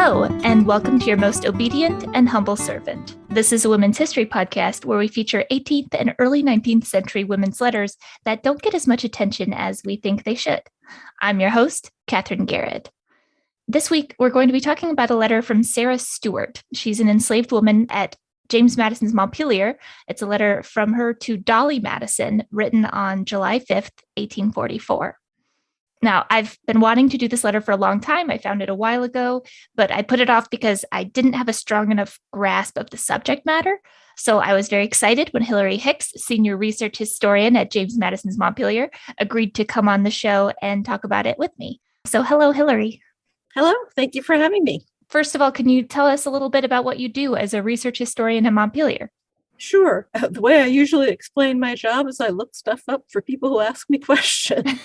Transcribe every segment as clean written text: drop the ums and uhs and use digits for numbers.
Hello, and welcome to your most obedient and humble servant. This is a women's history podcast where we feature 18th and early 19th century women's letters that don't get as much attention as we think they should. I'm your host, Catherine Garrett. This week, we're going to be talking about a letter from Sarah Stewart. She's an enslaved woman at James Madison's Montpelier. It's a letter from her to Dolley Madison, written on July 5th, 1844. Now, I've been wanting to do this letter for a long time. I found it a while ago, but I put it off because I didn't have a strong enough grasp of the subject matter. So I was very excited when Hilarie Hicks, senior research historian at James Madison's Montpelier, agreed to come on the show and talk about it with me. So hello, Hilarie. Hello, thank you for having me. First of all, can you tell us a little bit about what you do as a research historian at Montpelier? Sure. The way I usually explain my job is I look stuff up for people who ask me questions.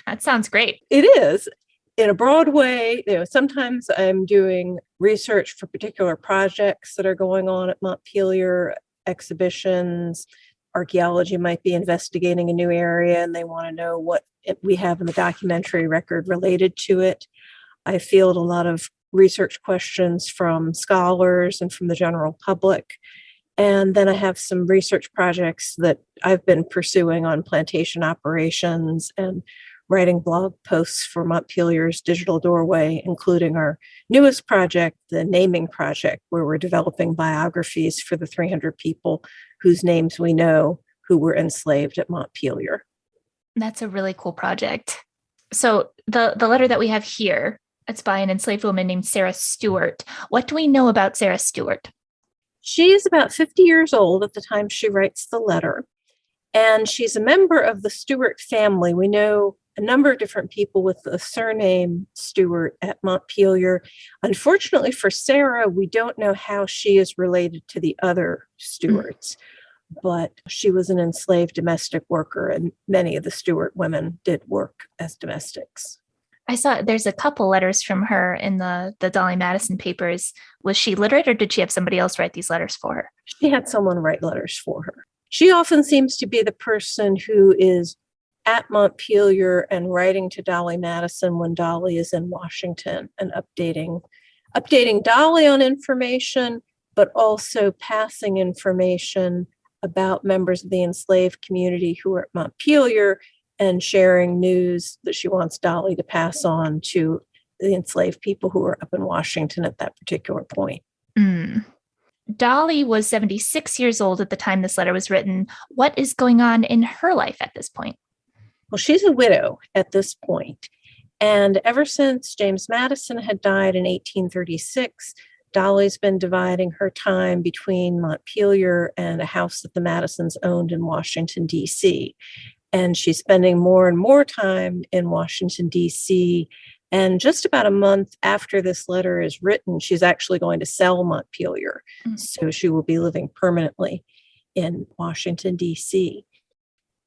That sounds great. It is. In a broad way, sometimes I'm doing research for particular projects that are going on at Montpelier, exhibitions. Archaeology might be investigating a new area and they want to know what we have in the documentary record related to it. I field a lot of research questions from scholars and from the general public. And then I have some research projects that I've been pursuing on plantation operations and writing blog posts for Montpelier's Digital Doorway, including our newest project, the Naming Project, where we're developing biographies for the 300 people whose names we know who were enslaved at Montpelier. That's a really cool project. So the letter that we have here, it's by an enslaved woman named Sarah Stewart. What do we know about Sarah Stewart? She is about 50 years old at the time she writes the letter, and she's a member of the Stewart family. We know a number of different people with the surname Stewart at Montpelier. Unfortunately for Sarah, we don't know how she is related to the other Stewarts, but she was an enslaved domestic worker, and many of the Stewart women did work as domestics. I saw there's a couple letters from her in the Dolley Madison papers. Was she literate or did she have somebody else write these letters for her? She had someone write letters for her. She often seems to be the person who is at Montpelier and writing to Dolley Madison when Dolley is in Washington and updating Dolley on information, but also passing information about members of the enslaved community who are at Montpelier and sharing news that she wants Dolley to pass on to the enslaved people who are up in Washington at that particular point. Dolley was 76 years old at the time this letter was written. What is going on in her life at this point? Well, she's a widow at this point. And ever since James Madison had died in 1836, Dolley's been dividing her time between Montpelier and a house that the Madisons owned in Washington, D.C., and she's spending more and more time in Washington, D.C. And just about a month after this letter is written, she's actually going to sell Montpelier. So she will be living permanently in Washington, D.C.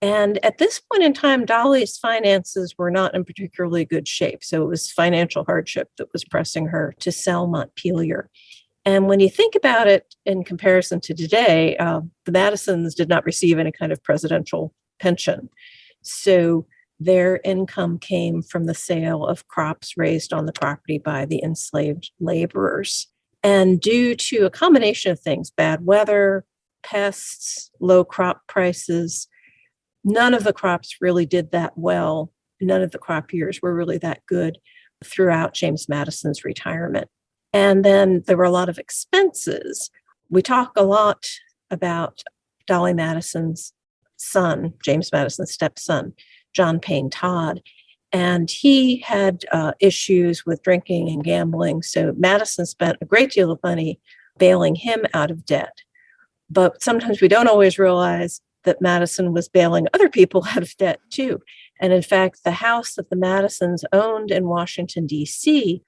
And at this point in time, Dolley's finances were not in particularly good shape. So it was financial hardship that was pressing her to sell Montpelier. And when you think about it in comparison to today, the Madisons did not receive any kind of presidential pension. So their income came from the sale of crops raised on the property by the enslaved laborers. And due to a combination of things, bad weather, pests, low crop prices, none of the crops really did that well. None of the crop years were really that good throughout James Madison's retirement. And then there were a lot of expenses. We talk a lot about Dolley Madison's son, James Madison's stepson, John Payne Todd, and he had issues with drinking and gambling. So Madison spent a great deal of money bailing him out of debt. But sometimes we don't always realize that Madison was bailing other people out of debt too. And in fact, the house that the Madisons owned in Washington, D.C.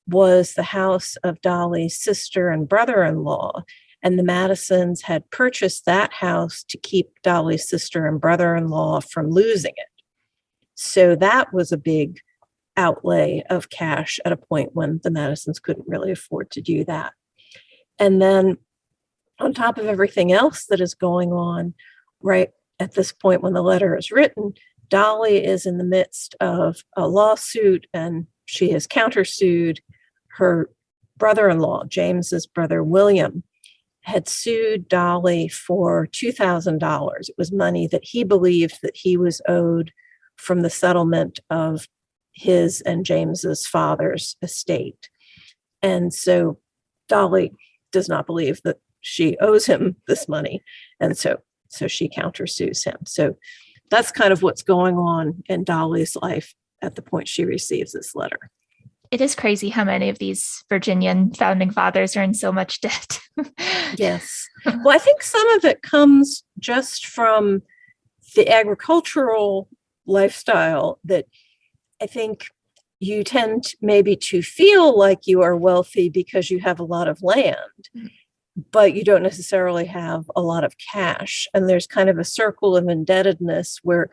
was the house of Dolley's sister and brother-in-law. And the Madisons had purchased that house to keep Dolley's sister and brother-in-law from losing it. So that was a big outlay of cash at a point when the Madisons couldn't really afford to do that. And then on top of everything else that is going on, right at this point when the letter is written, Dolley is in the midst of a lawsuit and she has countersued her brother-in-law, James's brother William, had sued Dolley for $2,000. It was money that he believed that he was owed from the settlement of his and James's father's estate. And so Dolley does not believe that she owes him this money. And so she countersues him. So that's kind of what's going on in Dolley's life at the point she receives this letter. It is crazy how many of these Virginian founding fathers are in so much debt. Yes. Well, I think some of it comes just from the agricultural lifestyle that I think you tend maybe to feel like you are wealthy because you have a lot of land, but you don't necessarily have a lot of cash. And there's kind of a circle of indebtedness where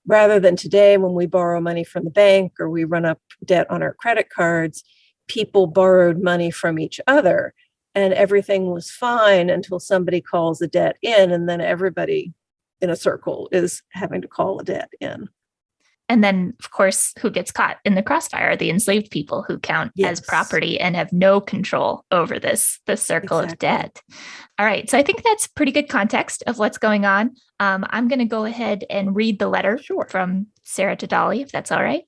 rather than today when we borrow money from the bank or we run up debt on our credit cards, people borrowed money from each other and everything was fine until somebody calls a debt in, and then everybody in a circle is having to call a debt in. And then, of course, who gets caught in the crossfire? The enslaved people who count as property and have no control over this circle of debt. All right. So I think that's pretty good context of what's going on. I'm going to go ahead and read the letter from Sarah to Dolley, if that's all right.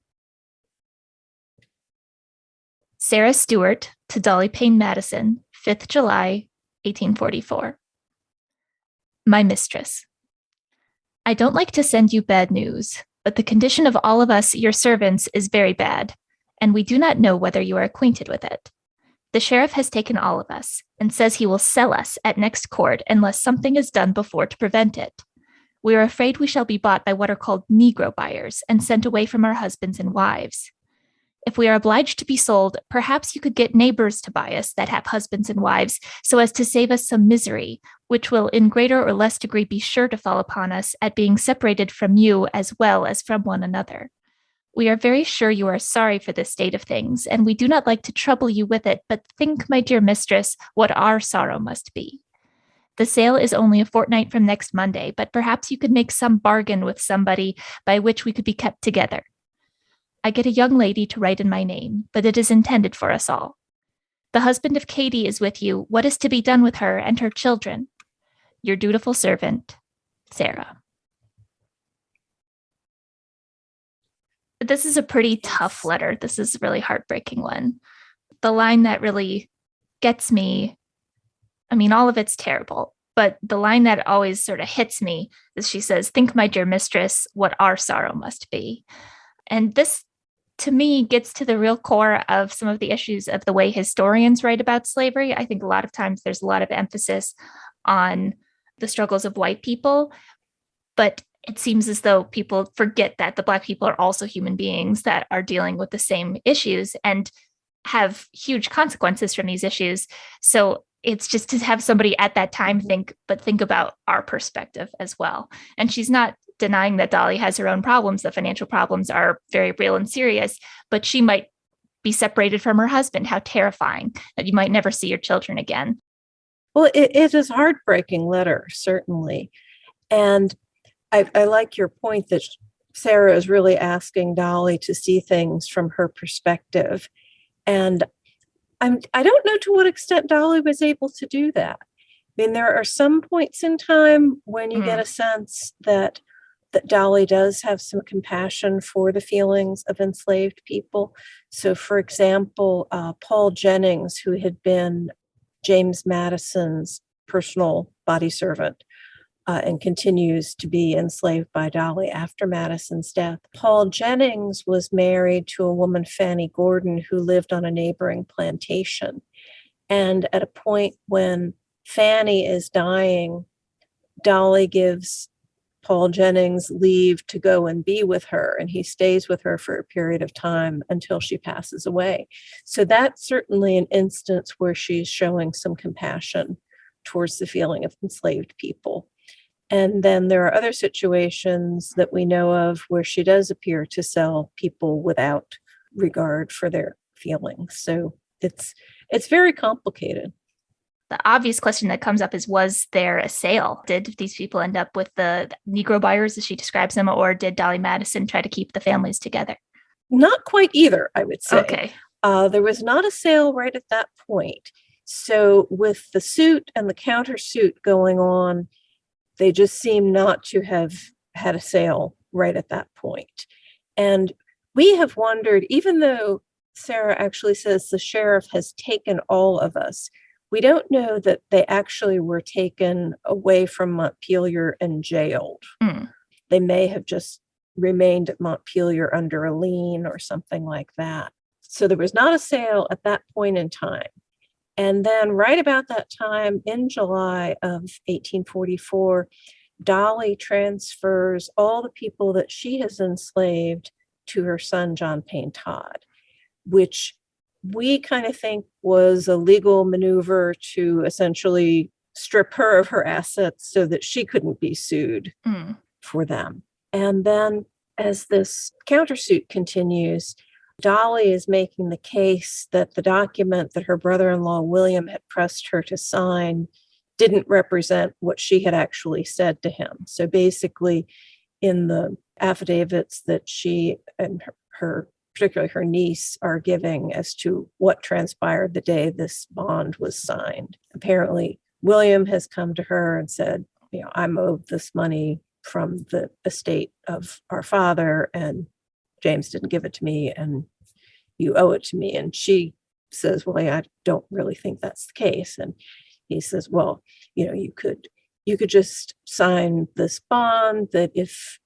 Sarah Stewart to Dolley Madison, 5th July, 1844. My mistress, I don't like to send you bad news, but the condition of all of us, your servants, is very bad, and we do not know whether you are acquainted with it. The sheriff has taken all of us, and says he will sell us at next court unless something is done before to prevent it. We are afraid we shall be bought by what are called Negro buyers, and sent away from our husbands and wives. If we are obliged to be sold, perhaps you could get neighbors to buy us that have husbands and wives, so as to save us some misery, which will in greater or less degree be sure to fall upon us at being separated from you as well as from one another. We are very sure you are sorry for this state of things, and we do not like to trouble you with it, but think, my dear mistress, what our sorrow must be. The sale is only a fortnight from next Monday, but perhaps you could make some bargain with somebody by which we could be kept together. I get a young lady to write in my name, but it is intended for us all. The husband of Katie is with you. What is to be done with her and her children? Your dutiful servant, Sarah. This is a pretty tough letter. This is a really heartbreaking one. The line that really gets me, I mean, all of it's terrible, but the line that always sort of hits me is she says, think, my dear mistress, what our sorrow must be. And this, to me, gets to the real core of some of the issues of the way historians write about slavery. I think a lot of times there's a lot of emphasis on the struggles of white people, but it seems as though people forget that the Black people are also human beings that are dealing with the same issues and have huge consequences from these issues. So it's just to have somebody at that time think about our perspective as well. And she's not denying that Dolley has her own problems. The financial problems are very real and serious, but she might be separated from her husband. How terrifying that you might never see your children again. Well, it is a heartbreaking letter, certainly. And I like your point that Sarah is really asking Dolley to see things from her perspective. And I don't know to what extent Dolley was able to do that. I mean, there are some points in time when you get a sense that Dolley does have some compassion for the feelings of enslaved people. So, for example, Paul Jennings, who had been James Madison's personal body servant and continues to be enslaved by Dolley after Madison's death. Paul Jennings was married to a woman, Fanny Gordon, who lived on a neighboring plantation. And at a point when Fanny is dying, Dolley gives Paul Jennings leave to go and be with her, and he stays with her for a period of time until she passes away. So that's certainly an instance where she's showing some compassion towards the feeling of enslaved people. And then there are other situations that we know of where she does appear to sell people without regard for their feelings. So it's very complicated. The obvious question that comes up is, was there a sale? Did these people end up with the Negro buyers, as she describes them, or did Dolley Madison try to keep the families together? Not quite either, I would say. Okay. There was not a sale right at that point. So with the suit and the countersuit going on, they just seem not to have had a sale right at that point. And we have wondered, even though Sarah actually says the sheriff has taken all of us, we don't know that they actually were taken away from Montpelier and jailed. They may have just remained at Montpelier under a lien or something like that. So there was not a sale at that point in time. And then right about that time, in July of 1844, Dolley transfers all the people that she has enslaved to her son, John Payne Todd, which we kind of think was a legal maneuver to essentially strip her of her assets so that she couldn't be sued for them. And then as this countersuit continues, Dolley is making the case that the document that her brother-in-law William had pressed her to sign didn't represent what she had actually said to him. So basically, in the affidavits that she and her particularly her niece, are giving as to what transpired the day this bond was signed. Apparently, William has come to her and said, I'm owed this money from the estate of our father, and James didn't give it to me, and you owe it to me. And she says, well, I don't really think that's the case. And he says, well, you could just sign this bond that if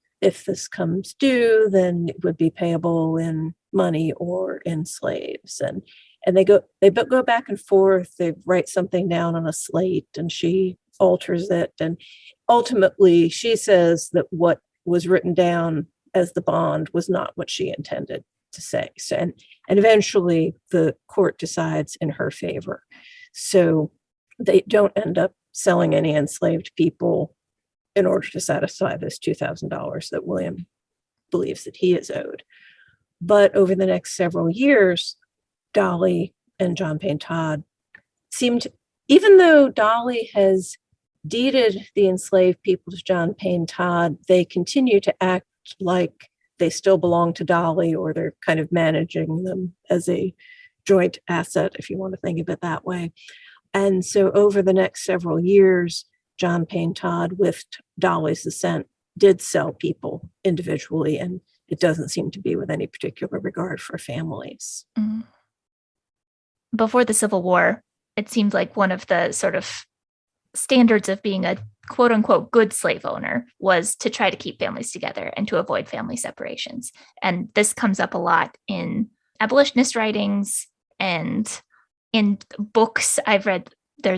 this comes due, then it would be payable in money or in slaves. And they go back and forth. They write something down on a slate and she alters it. And ultimately she says that what was written down as the bond was not what she intended to say. So, and eventually the court decides in her favor. So they don't end up selling any enslaved people in order to satisfy this $2,000 that William believes that he is owed. But over the next several years, Dolley and John Payne Todd seemed, even though Dolley has deeded the enslaved people to John Payne Todd, they continue to act like they still belong to Dolley, or they're kind of managing them as a joint asset, if you want to think of it that way. And so over the next several years, John Payne Todd, with Dolley's assent, did sell people individually, and it doesn't seem to be with any particular regard for families. Before the Civil War, it seemed like one of the sort of standards of being a quote unquote good slave owner was to try to keep families together and to avoid family separations. And this comes up a lot in abolitionist writings and in books I've read. There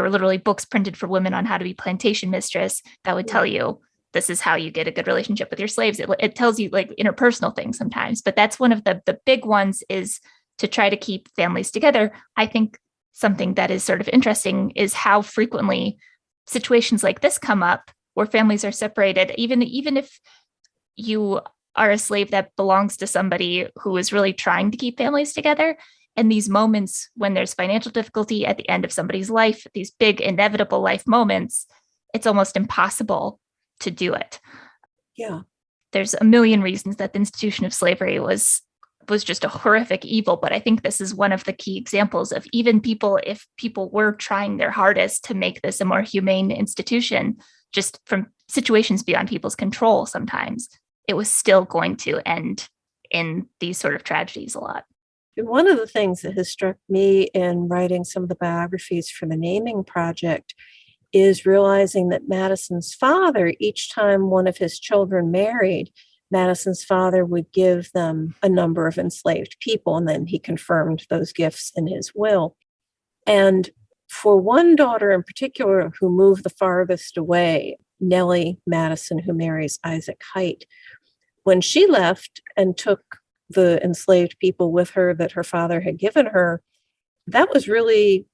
were literally books printed for women on how to be plantation mistress that would tell you this is how you get a good relationship with your slaves. It tells you like interpersonal things sometimes, but that's one of the big ones, is to try to keep families together. I think something that is sort of interesting is how frequently situations like this come up where families are separated, even if you are a slave that belongs to somebody who is really trying to keep families together. And these moments when there's financial difficulty at the end of somebody's life, these big inevitable life moments, it's almost impossible to do it. Yeah. There's a million reasons that the institution of slavery was just a horrific evil. But I think this is one of the key examples of, even if people were trying their hardest to make this a more humane institution, just from situations beyond people's control, sometimes it was still going to end in these sort of tragedies a lot. One of the things that has struck me in writing some of the biographies for the Naming Project is realizing that Madison's father, each time one of his children married, Madison's father would give them a number of enslaved people, and then he confirmed those gifts in his will. And for one daughter in particular who moved the farthest away, Nellie Madison, who marries Isaac Height, when she left and took the enslaved people with her that her father had given her, that was really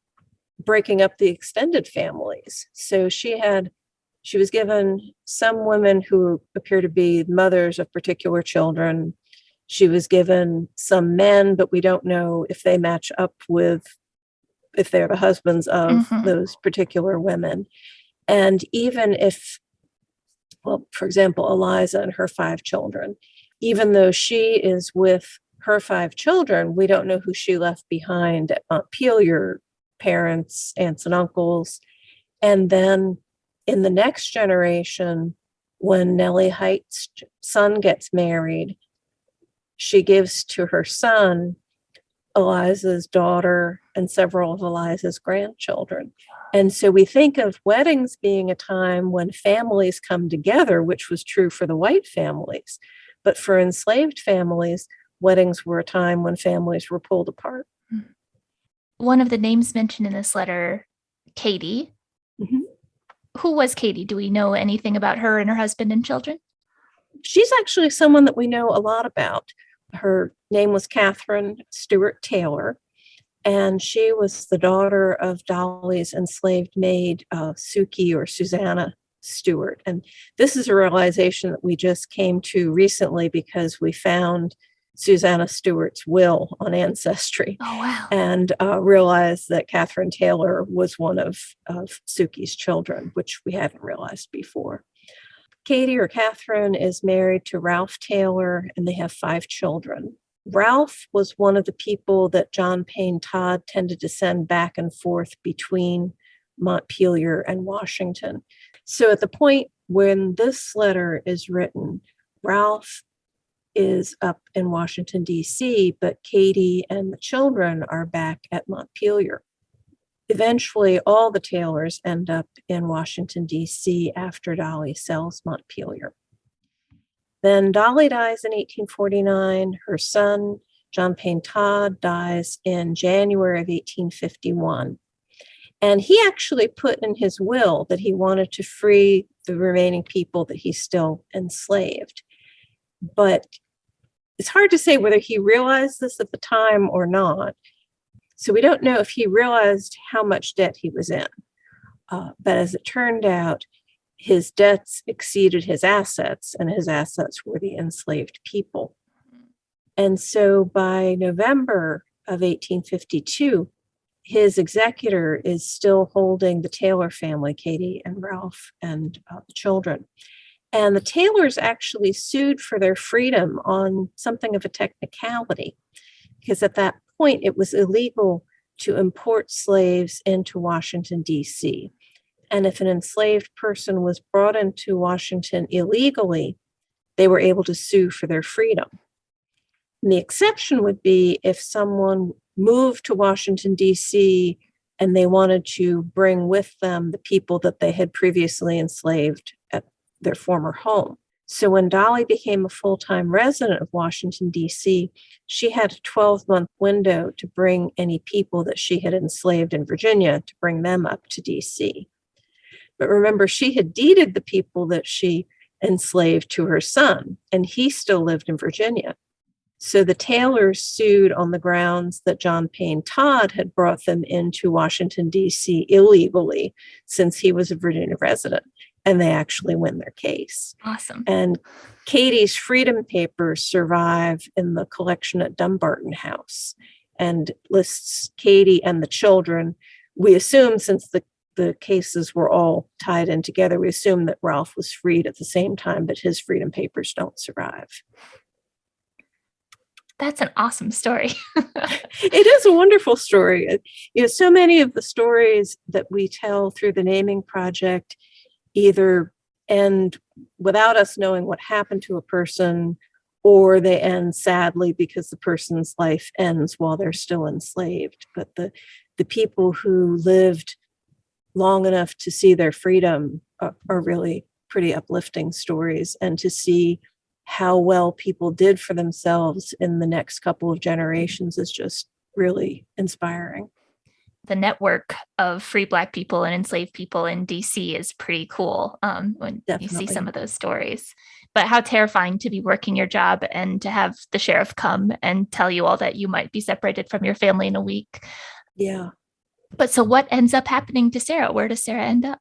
breaking up the extended families. So she was given some women who appear to be mothers of particular children. She was given some men, but we don't know if they match up with, if they're the husbands of those particular women. And even if, well, for example, Eliza and her 5 children, even though she is with her 5 children, we don't know who she left behind at Montpelier, parents, aunts and uncles. And then in the next generation, when Nellie Hight's son gets married, she gives to her son Eliza's daughter and several of Eliza's grandchildren. And so we think of weddings being a time when families come together, which was true for the white families. But for enslaved families, weddings were a time when families were pulled apart. One of the names mentioned in this letter, Katie. Mm-hmm. Who was Katie? Do we know anything about her and her husband and children? She's actually someone that we know a lot about. Her name was Catherine Stewart Taylor, and she was the daughter of Dolley's enslaved maid, Suki or Susanna Stewart. And this is a realization that we just came to recently because we found Susanna Stewart's will on Ancestry. Oh, wow. And realized that Catherine Taylor was one of Suki's children, which we hadn't realized before. Katie or Catherine is married to Ralph Taylor, and they have 5 children. Ralph was one of the people that John Payne Todd tended to send back and forth between Montpelier and Washington. So at the point when this letter is written, Ralph is up in Washington, D.C., but Katie and the children are back at Montpelier. Eventually, all the Taylors end up in Washington, D.C. after Dolley sells Montpelier. Then Dolley dies in 1849. Her son, John Payne Todd, dies in January of 1851. And he actually put in his will that he wanted to free the remaining people that he still enslaved. But it's hard to say whether he realized this at the time or not. So we don't know if he realized how much debt he was in. But as it turned out, his debts exceeded his assets, and his assets were the enslaved people. And so by November of 1852, his executor is still holding the Taylor family, Katie and Ralph and the children. And the Taylors actually sued for their freedom on something of a technicality, because at that point it was illegal to import slaves into Washington, D.C. And if an enslaved person was brought into Washington illegally, they were able to sue for their freedom. And the exception would be if someone moved to Washington, D.C., and they wanted to bring with them the people that they had previously enslaved at their former home. So when Dolley became a full-time resident of Washington, D.C., she had a 12-month window to bring any people that she had enslaved in Virginia to bring them up to D.C. But remember, she had deeded the people that she enslaved to her son, and he still lived in Virginia. So the Taylors sued on the grounds that John Payne Todd had brought them into Washington, D.C. illegally, since he was a Virginia resident. And they actually win their case. Awesome. And Katie's freedom papers survive in the collection at Dumbarton House and lists Katie and the children. We assume, since the cases were all tied in together, we assume that Ralph was freed at the same time, but his freedom papers don't survive. That's an awesome story. It is a wonderful story. So many of the stories that we tell through the Naming Project either end without us knowing what happened to a person, or they end sadly because the person's life ends while they're still enslaved. But the people who lived long enough to see their freedom are really pretty uplifting stories, and to see how well people did for themselves in the next couple of generations is just really inspiring. The network of free Black people and enslaved people in DC is pretty cool when Definitely. You see some of those stories. But how terrifying to be working your job and to have the sheriff come and tell you all that you might be separated from your family in a week. Yeah. But so what ends up happening to Sarah? Where does Sarah end up?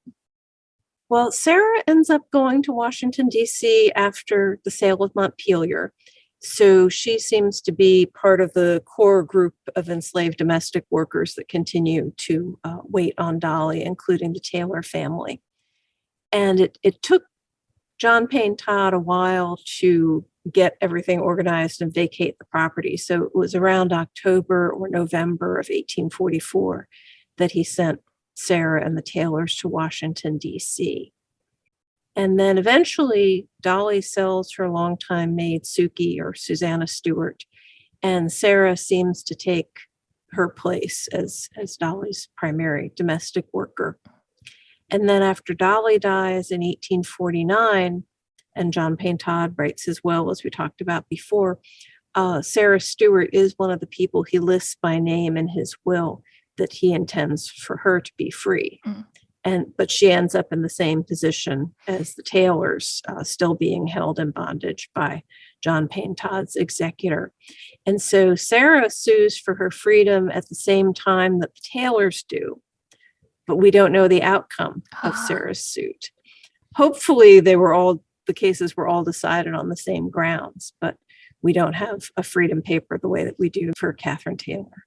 Well, Sarah ends up going to Washington, D.C. after the sale of Montpelier. So she seems to be part of the core group of enslaved domestic workers that continue to wait on Dolley, including the Taylor family. And it took John Payne Todd a while to get everything organized and vacate the property. So it was around October or November of 1844 that he sent Sarah and the Taylors to Washington, D.C. And then eventually Dolley sells her longtime maid, Sukey, or Susanna Stewart, and Sarah seems to take her place as Dolley's primary domestic worker. And then after Dolley dies in 1849, and John Payne Todd writes his will, as we talked about before, Sarah Stewart is one of the people he lists by name in his will that he intends for her to be free. But she ends up in the same position as the Taylors, still being held in bondage by John Payne Todd's executor. And so Sarah sues for her freedom at the same time that the Taylors do, but we don't know the outcome of Sarah's suit. Hopefully the cases were all decided on the same grounds, but we don't have a freedom paper the way that we do for Catherine Taylor.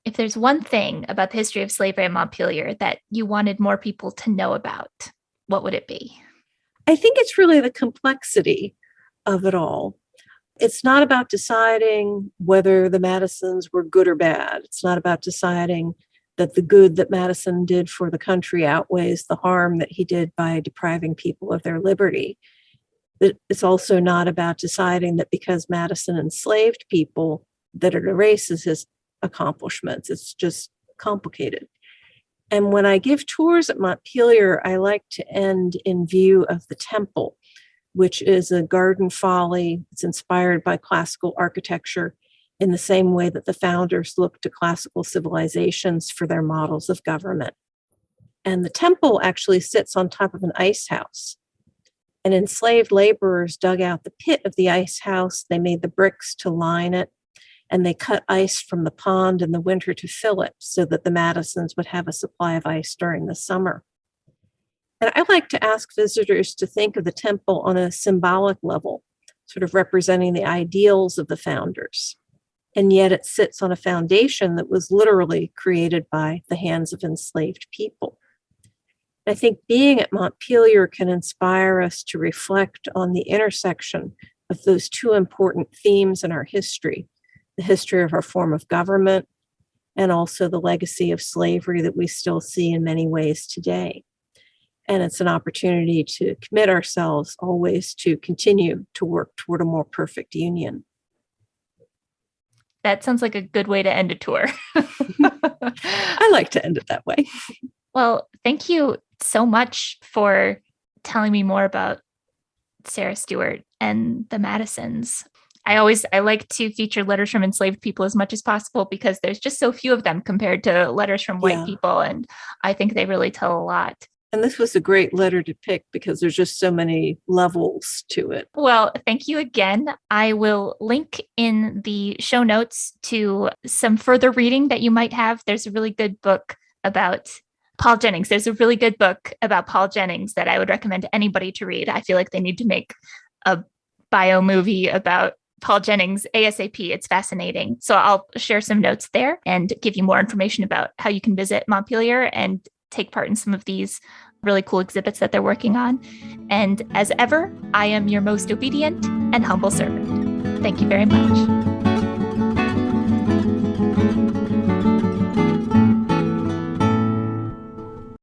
If there's one thing about the history of slavery in Montpelier that you wanted more people to know about, what would it be? I think it's really the complexity of it all. It's not about deciding whether the Madisons were good or bad. It's not about deciding that the good that Madison did for the country outweighs the harm that he did by depriving people of their liberty. It's also not about deciding that because Madison enslaved people, that it erases his accomplishments. It's just complicated. And when I give tours at Montpelier, I like to end in view of the temple, which is a garden folly. It's inspired by classical architecture in the same way that the founders looked to classical civilizations for their models of government. And the temple actually sits on top of an ice house. And enslaved laborers dug out the pit of the ice house. They made the bricks to line it, and they cut ice from the pond in the winter to fill it so that the Madisons would have a supply of ice during the summer. And I like to ask visitors to think of the temple on a symbolic level, sort of representing the ideals of the founders. And yet it sits on a foundation that was literally created by the hands of enslaved people. I think being at Montpelier can inspire us to reflect on the intersection of those two important themes in our history, the history of our form of government and also the legacy of slavery that we still see in many ways today. And it's an opportunity to commit ourselves always to continue to work toward a more perfect union. That sounds like a good way to end a tour. I like to end it that way. Well, thank you so much for telling me more about Sarah Stewart and the Madisons. I like to feature letters from enslaved people as much as possible because there's just so few of them compared to letters from white people. And I think they really tell a lot. And this was a great letter to pick because there's just so many levels to it. Well, thank you again. I will link in the show notes to some further reading that you might have. There's a really good book about Paul Jennings. There's a really good book about Paul Jennings that I would recommend to anybody to read. I feel like they need to make a bio movie about Paul Jennings ASAP. It's fascinating. So I'll share some notes there and give you more information about how you can visit Montpelier and take part in some of these really cool exhibits that they're working on. And as ever, I am your most obedient and humble servant. Thank you very much.